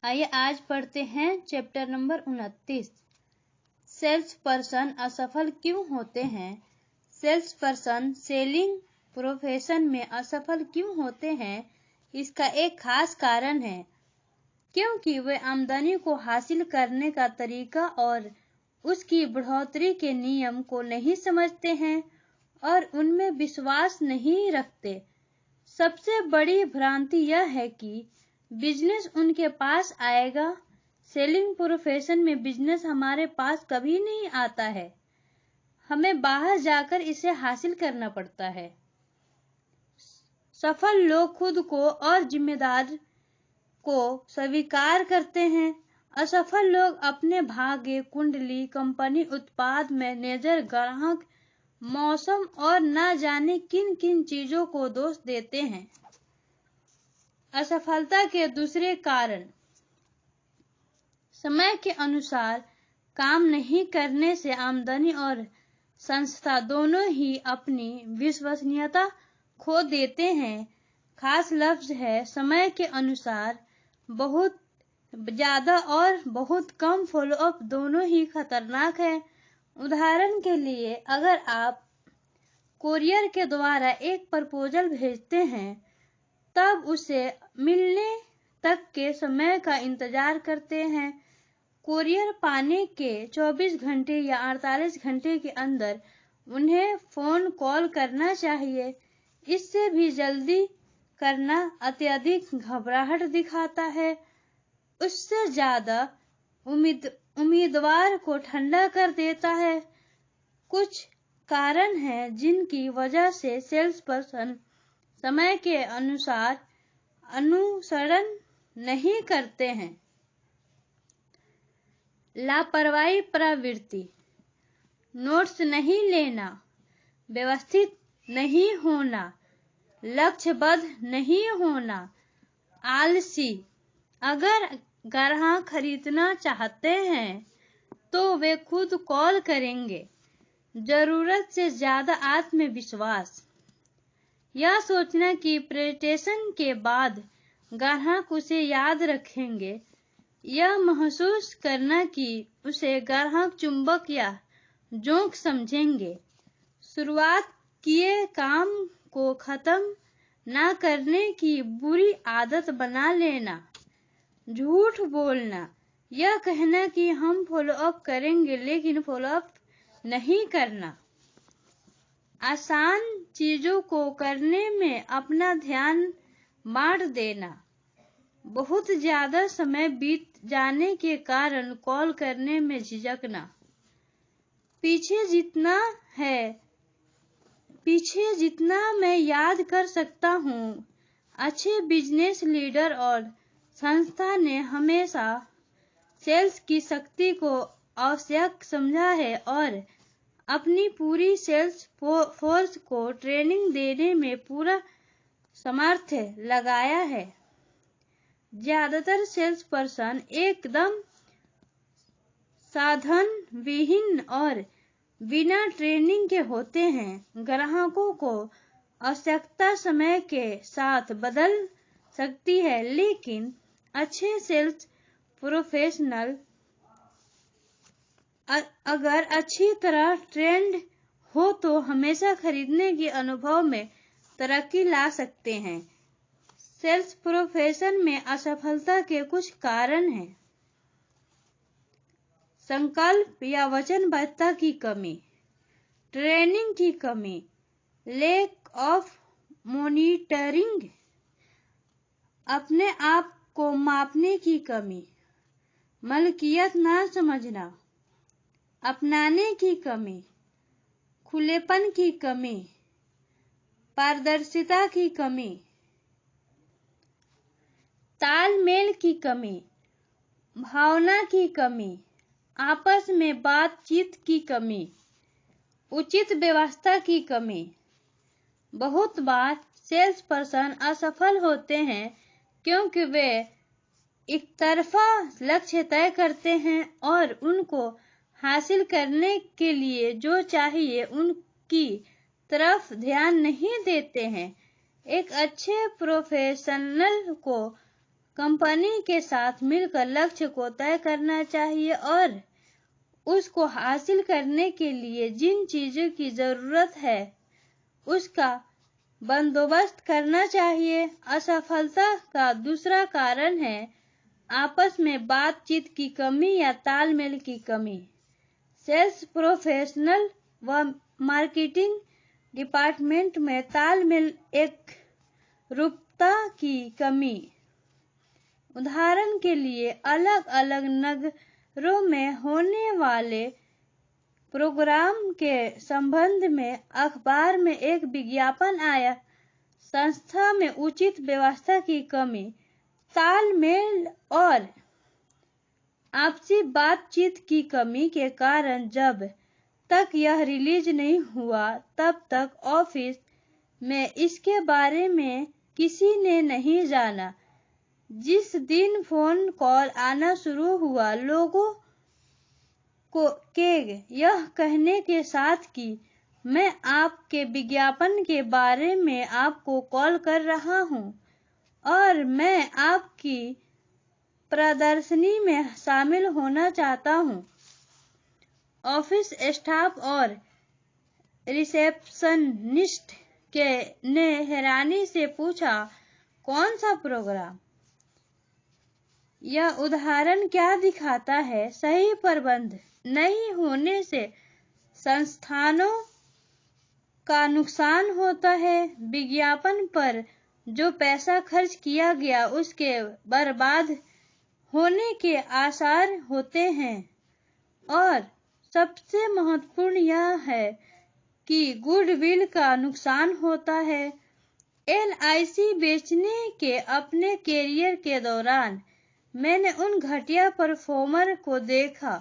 आइए आज पढ़ते हैं चैप्टर नंबर 29। सेल्स पर्सन असफल क्यों होते हैं? सेल्स पर्सन सेलिंग प्रोफेशन में असफल क्यों होते हैं? इसका एक खास कारण है क्योंकि वे आमदनी को हासिल करने का तरीका और उसकी बढ़ोतरी के नियम को नहीं समझते हैं और उनमें विश्वास नहीं रखते। सबसे बड़ी भ्रांति यह है कि बिजनेस उनके पास आएगा। सेलिंग प्रोफेशन में बिजनेस हमारे पास कभी नहीं आता है, हमें बाहर जाकर इसे हासिल करना पड़ता है। सफल लोग खुद को और जिम्मेदार को स्वीकार करते हैं। असफल लोग अपने भाग्य, कुंडली, कंपनी, उत्पाद, मैनेजर, ग्राहक, मौसम और न जाने किन किन चीजों को दोष देते हैं। असफलता के दूसरे कारण समय के अनुसार काम नहीं करने से आमदनी और संस्था दोनों ही अपनी विश्वसनीयता खो देते हैं। खास लफ्ज है समय के अनुसार। बहुत ज्यादा और बहुत कम फॉलोअप दोनों ही खतरनाक है। उदाहरण के लिए, अगर आप कोरियर के द्वारा एक प्रपोजल भेजते हैं तब उसे मिलने तक के समय का इंतजार करते हैं। कोरियर पाने के 24 घंटे या 48 घंटे के अंदर उन्हें फोन कॉल करना चाहिए। इससे भी जल्दी करना अत्यधिक घबराहट दिखाता है। उससे ज्यादा उम्मीदवार को ठंडा कर देता है। कुछ कारण हैं जिनकी वजह से सेल्स पर्सन समय के अनुसार अनुसरण नहीं करते हैं। लापरवाही प्रवृत्ति, नोट्स नहीं लेना, व्यवस्थित नहीं होना, लक्ष्यबद्ध नहीं होना, आलसी। अगर ग्राहक खरीदना चाहते हैं तो वे खुद कॉल करेंगे। जरूरत से ज्यादा आत्मविश्वास, यह सोचना कि प्रेजेंटेशन के बाद ग्राहक उसे याद रखेंगे। यह महसूस करना कि उसे ग्राहक चुंबक या जोंक समझेंगे। शुरुआत किए काम को खत्म न करने की बुरी आदत बना लेना। झूठ बोलना, यह कहना कि हम फॉलोअप करेंगे लेकिन फॉलोअप नहीं करना। आसान चीजों को करने में अपना ध्यान बांट देना। बहुत ज्यादा समय बीत जाने के कारण कॉल करने में झिझकना। पीछे जितना मैं याद कर सकता हूँ, अच्छे बिजनेस लीडर और संस्था ने हमेशा सेल्स की शक्ति को आवश्यक समझा है और अपनी पूरी सेल्स फोर्स को ट्रेनिंग देने में पूरा सामर्थ्य लगाया है। ज्यादातर सेल्स पर्सन एकदम साधन विहीन और बिना ट्रेनिंग के होते हैं। ग्राहकों को आवश्यकता समय के साथ बदल सकती है, लेकिन अच्छे सेल्स प्रोफेशनल अगर अच्छी तरह ट्रेंड हो तो हमेशा खरीदने के अनुभव में तरक्की ला सकते हैं। सेल्स प्रोफेशन में असफलता के कुछ कारण हैं। संकल्प या वचनबद्धता की कमी, ट्रेनिंग की कमी, लैक ऑफ मॉनिटरिंग, अपने आप को मापने की कमी, मलकियत ना समझना, अपनाने की कमी, खुलेपन की कमी, पारदर्शिता की कमी, तालमेल की कमी, भावना की कमी, आपस में बातचीत की कमी, उचित व्यवस्था की कमी। बहुत बार सेल्स पर्सन असफल होते हैं क्योंकि वे एकतरफा लक्ष्य तय करते हैं और उनको हासिल करने के लिए जो चाहिए उनकी तरफ ध्यान नहीं देते हैं। एक अच्छे प्रोफेशनल को कंपनी के साथ मिलकर लक्ष्य को तय करना चाहिए और उसको हासिल करने के लिए जिन चीजों की जरूरत है उसका बंदोबस्त करना चाहिए। असफलता का दूसरा कारण है आपस में बातचीत की कमी या तालमेल की कमी। सेल्स प्रोफेशनल व मार्केटिंग डिपार्टमेंट में तालमेल एक रूपता की कमी। उदाहरण के लिए अलग अलग नगरों में होने वाले प्रोग्राम के संबंध में अखबार में एक विज्ञापन आया। संस्था में उचित व्यवस्था की कमी, तालमेल और आपसी बातचीत की कमी के कारण जब तक यह रिलीज नहीं हुआ तब तक ऑफिस में इसके बारे में किसी ने नहीं जाना। जिस दिन फोन कॉल आना शुरू हुआ लोगों के यह कहने के साथ कि मैं आपके विज्ञापन के बारे में आपको कॉल कर रहा हूं और मैं आपकी प्रदर्शनी में शामिल होना चाहता हूं। ऑफिस स्टाफ और रिसेप्शनिस्ट ने हैरानी से पूछा, कौन सा प्रोग्राम? यह उदाहरण क्या दिखाता है? सही प्रबंध नहीं होने से संस्थानों का नुकसान होता है। विज्ञापन पर जो पैसा खर्च किया गया उसके बर्बाद होने के आसार होते हैं और सबसे महत्वपूर्ण यह है कि गुडविल का नुकसान होता है। LIC बेचने के अपने कैरियर के दौरान मैंने उन घटिया परफॉर्मर को देखा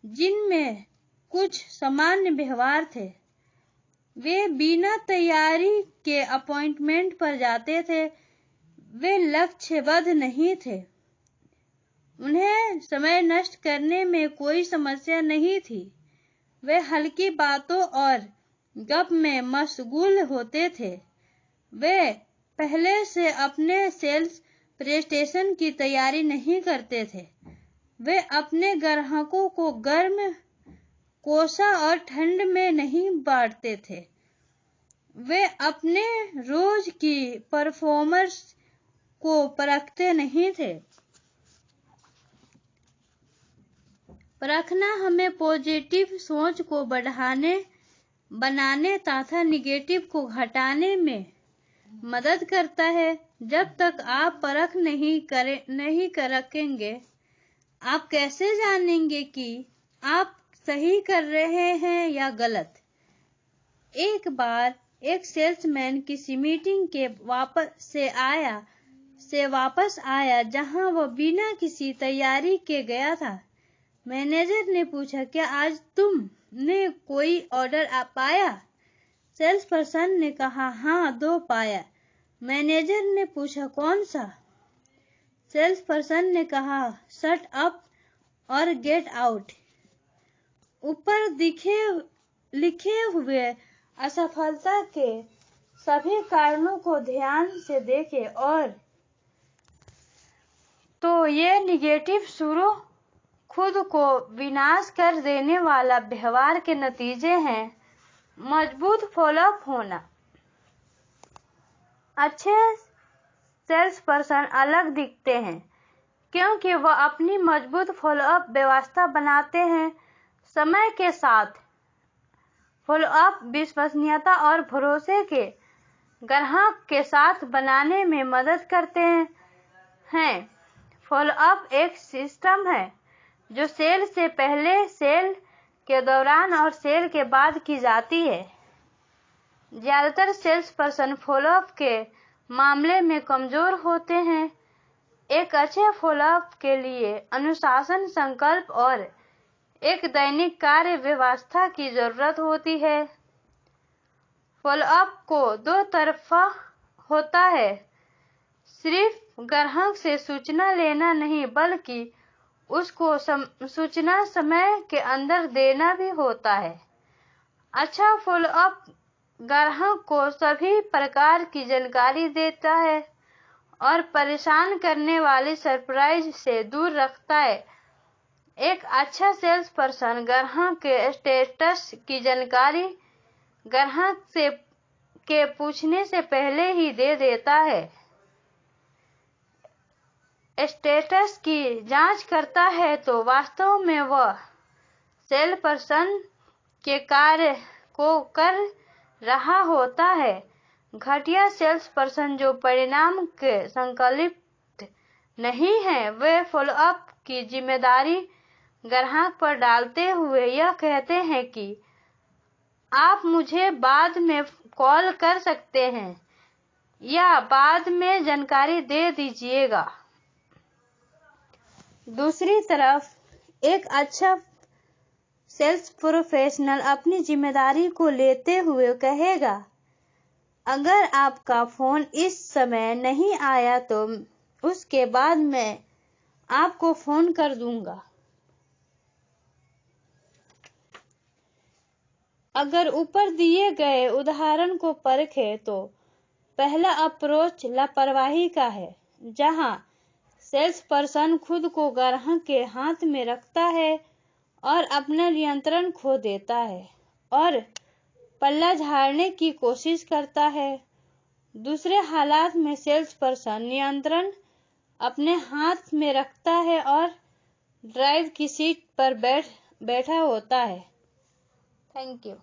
जिनमें कुछ सामान्य व्यवहार थे। वे बिना तैयारी के अपॉइंटमेंट पर जाते थे। वे लक्ष्यबद्ध नहीं थे। उन्हें समय नष्ट करने में कोई समस्या नहीं थी। वे हल्की बातों और गप में मशगूल होते थे। वे पहले से अपने सेल्स प्रेजेंटेशन की तैयारी नहीं करते थे। वे अपने ग्राहकों को गर्म, कोसा और ठंड में नहीं बांटते थे। वे अपने रोज की परफॉर्मेंस को परखते नहीं थे। परखना हमें पॉजिटिव सोच को बनाने तथा निगेटिव को घटाने में मदद करता है। जब तक आप परख नहीं रखेंगे, आप कैसे जानेंगे कि आप सही कर रहे हैं या गलत? एक बार एक सेल्समैन किसी मीटिंग के वापस आया जहां वह बिना किसी तैयारी के गया था। मैनेजर ने पूछा, क्या आज तुमने कोई ऑर्डर पाया? सेल्स पर्सन ने कहा, हाँ 2 पाया। मैनेजर ने पूछा, कौन सा? सेल्स पर्सन ने कहा, शट अप और गेट आउट। ऊपर लिखे हुए असफलता के सभी कारणों को ध्यान से देखें और तो ये निगेटिव शुरू खुद को विनाश कर देने वाला व्यवहार के नतीजे हैं। मजबूत फॉलोअप होना। अच्छे सेल्स पर्सन अलग दिखते हैं क्योंकि वह अपनी मजबूत फॉलोअप व्यवस्था बनाते हैं। समय के साथ फॉलोअप विश्वसनीयता और भरोसे के ग्राहक के साथ बनाने में मदद करते हैं। फॉलोअप एक सिस्टम है जो सेल से पहले, सेल के दौरान और सेल के बाद की जाती है। ज्यादातर सेल्स पर्सन फॉलोअप के मामले में कमजोर होते हैं। एक अच्छे फॉलोअप के लिए अनुशासन, संकल्प और एक दैनिक कार्य व्यवस्था की जरूरत होती है। फॉलोअप को 2 तरफा होता है। सिर्फ ग्राहक से सूचना लेना नहीं बल्कि उसको सूचना समय के अंदर देना भी होता है। अच्छा फॉलोअप ग्राहक को सभी प्रकार की जानकारी देता है और परेशान करने वाली सरप्राइज से दूर रखता है। एक अच्छा सेल्स पर्सन ग्राहक के स्टेटस की जानकारी ग्राहक से के पूछने से पहले ही दे देता है। स्टेटस की जांच करता है तो वास्तव में वह सेल्स पर्सन के कार्य को कर रहा होता है। घटिया सेल्स पर्सन जो परिणाम के संकल्पित नहीं है, वे फॉलोअप की जिम्मेदारी ग्राहक पर डालते हुए यह कहते हैं कि आप मुझे बाद में कॉल कर सकते हैं या बाद में जानकारी दे दीजिएगा। दूसरी तरफ एक अच्छा सेल्स प्रोफेशनल अपनी जिम्मेदारी को लेते हुए कहेगा, अगर आपका फोन इस समय नहीं आया तो उसके बाद मैं आपको फोन कर दूंगा। अगर ऊपर दिए गए उदाहरण को परखें तो पहला अप्रोच लापरवाही का है, जहां सेल्स पर्सन खुद को ग्राहक के हाथ में रखता है और अपना नियंत्रण खो देता है और पल्ला झाड़ने की कोशिश करता है। दूसरे हालात में सेल्स पर्सन नियंत्रण अपने हाथ में रखता है और ड्राइव की सीट पर बैठा होता है। Thank you.